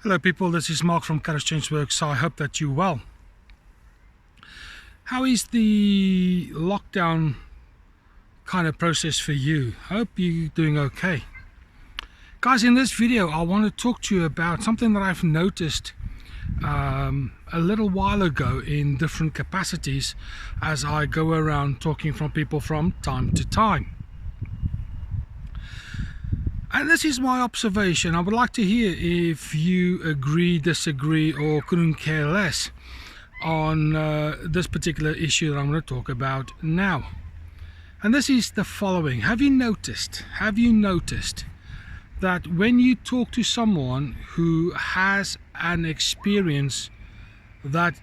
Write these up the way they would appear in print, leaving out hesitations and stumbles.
Hello people, this is Mark from Courage Change Works. I hope that you're well. How is the lockdown kind of process for you? Hope you're doing okay. Guys, in this video I want to talk to you about something that I've noticed a little while ago in different capacities as I go around talking from people from time to time. And this is my observation. I would like to hear if you agree, disagree, or couldn't care less on this particular issue that I'm going to talk about now. And this is the following. Have you noticed that when you talk to someone who has an experience that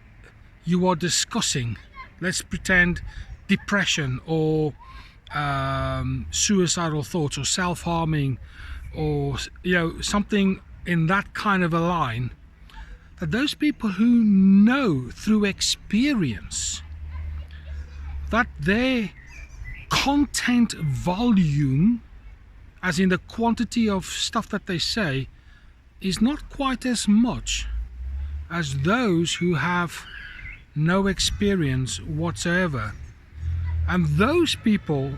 you are discussing, let's pretend depression or suicidal thoughts or self-harming or something in that kind of a line, that those people who know through experience that their content volume, as in the quantity of stuff that they say, is not quite as much as those who have no experience whatsoever. And those people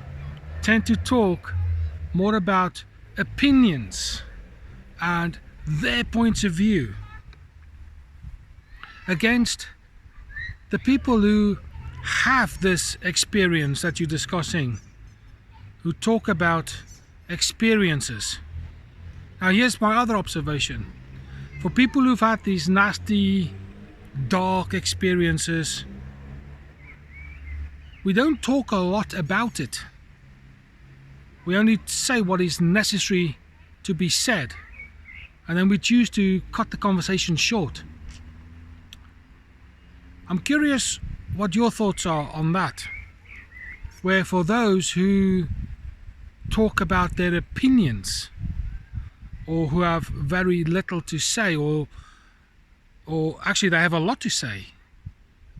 tend to talk more about opinions and their points of view against the people who have this experience that you're discussing, who talk about experiences. Now here's my other observation. For people who've had these nasty, dark experiences, we don't talk a lot about it. We only say what is necessary to be said, and then we choose to cut the conversation short. I'm curious what your thoughts are on that, where for those who talk about their opinions or who have very little to say, or actually they have a lot to say,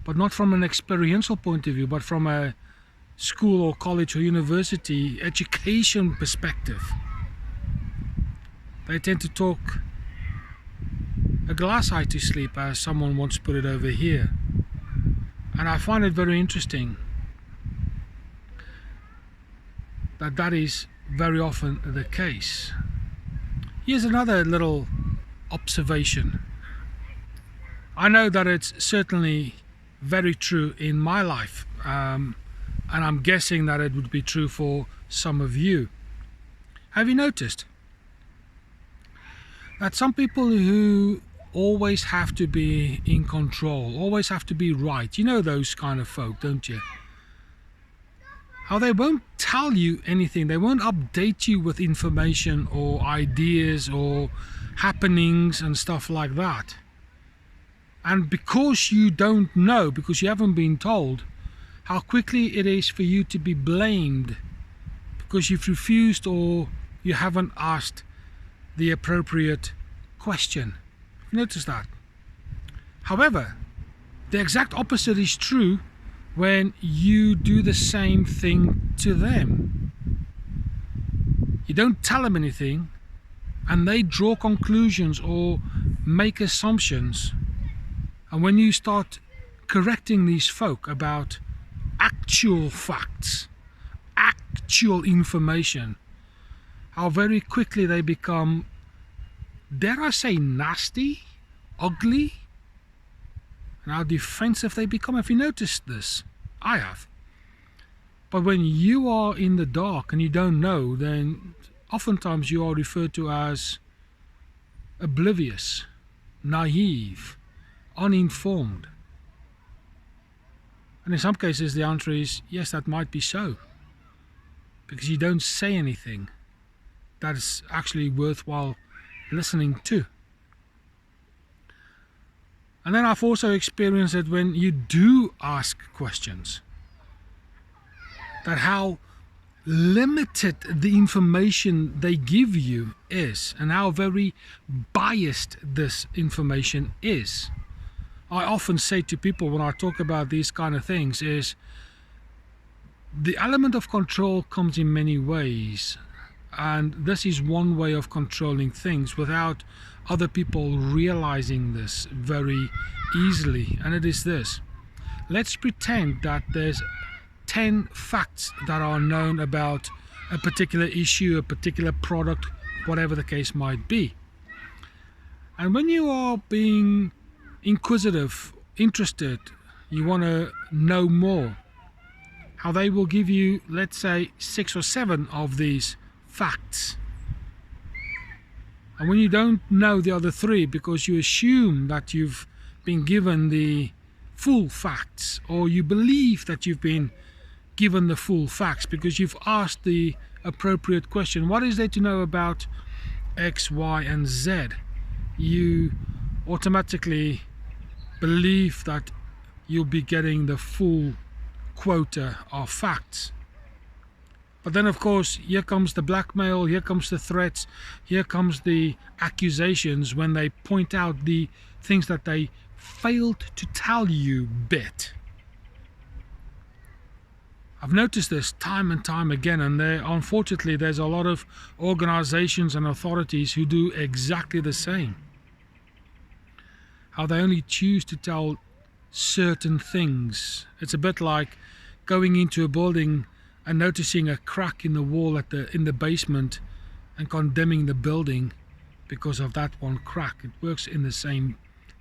but not from an experiential point of view, but from a school or college or university education perspective. They tend to talk a glass eye to sleep, as someone once put it over here. And I find it very interesting that that is very often the case. Here's another little observation. I know that it's certainly very true in my life, and I'm guessing that it would be true for some of you. Have you noticed that some people who always have to be in control, always have to be right, you know those kind of folk, don't you? How they won't tell you anything, they won't update you with information or ideas or happenings and stuff like that. And because you don't know, because you haven't been told, how quickly it is for you to be blamed because you've refused or you haven't asked the appropriate question. Notice that. However, the exact opposite is true when you do the same thing to them. You don't tell them anything and they draw conclusions or make assumptions. And when you start correcting these folk about actual facts, actual information, how very quickly they become, dare I say, nasty, ugly, and how defensive they become. Have you noticed this? I have. But when you are in the dark and you don't know, then oftentimes you are referred to as oblivious, naive, uninformed. And in some cases the answer is yes, that might be so, because you don't say anything that is actually worthwhile listening to. And then I've also experienced it when you do ask questions, that how limited the information they give you is and how very biased this information is. I often say to people when I talk about these kind of things is the element of control comes in many ways, and this is one way of controlling things without other people realizing this very easily, and it is this. Let's pretend that there's 10 facts that are known about a particular issue, a particular product, whatever the case might be. And when you are being inquisitive, interested, you want to know more, how they will give you, let's say, 6 or 7 of these facts. And when you don't know the other 3 because you assume that you've been given the full facts, or you believe that you've been given the full facts because you've asked the appropriate question, what is there to know about X, Y, and Z? You automatically believe that you'll be getting the full quota of facts. But then of course here comes the blackmail, here comes the threats, here comes the accusations when they point out the things that they failed to tell you bit. I've noticed this time and time again, and unfortunately there's a lot of organizations and authorities who do exactly the same. How they only choose to tell certain things. It's a bit like going into a building and noticing a crack in the wall in the basement and condemning the building because of that one crack. It works in the same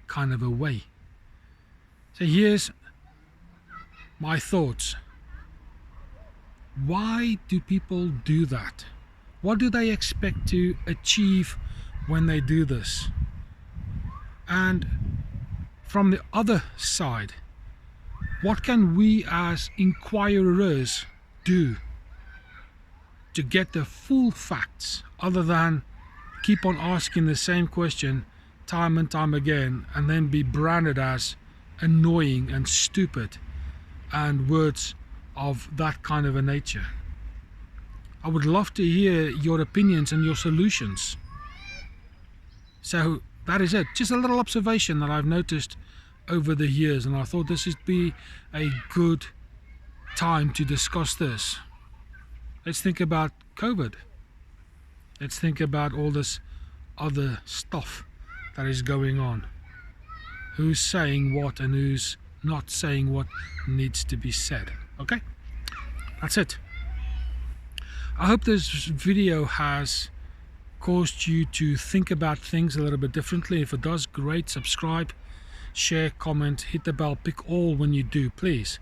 kind of a way. So here's my thoughts. Why do people do that? What do they expect to achieve when they do this? And from the other side, what can we as inquirers do to get the full facts, other than keep on asking the same question time and time again and then be branded as annoying and stupid and words of that kind of a nature? I would love to hear your opinions and your solutions. So that is it. Just a little observation that I've noticed over the years, and I thought this would be a good time to discuss this. Let's think about COVID. Let's think about all this other stuff that is going on. Who's saying what and who's not saying what needs to be said. Okay? That's it. I hope this video has caused you to think about things a little bit differently. If it does, great. Subscribe, share, comment, hit the bell, pick all when you do, please.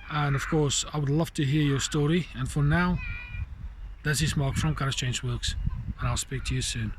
And of course, I would love to hear your story. And for now, this is Mark from Courage Change Works, and I'll speak to you soon.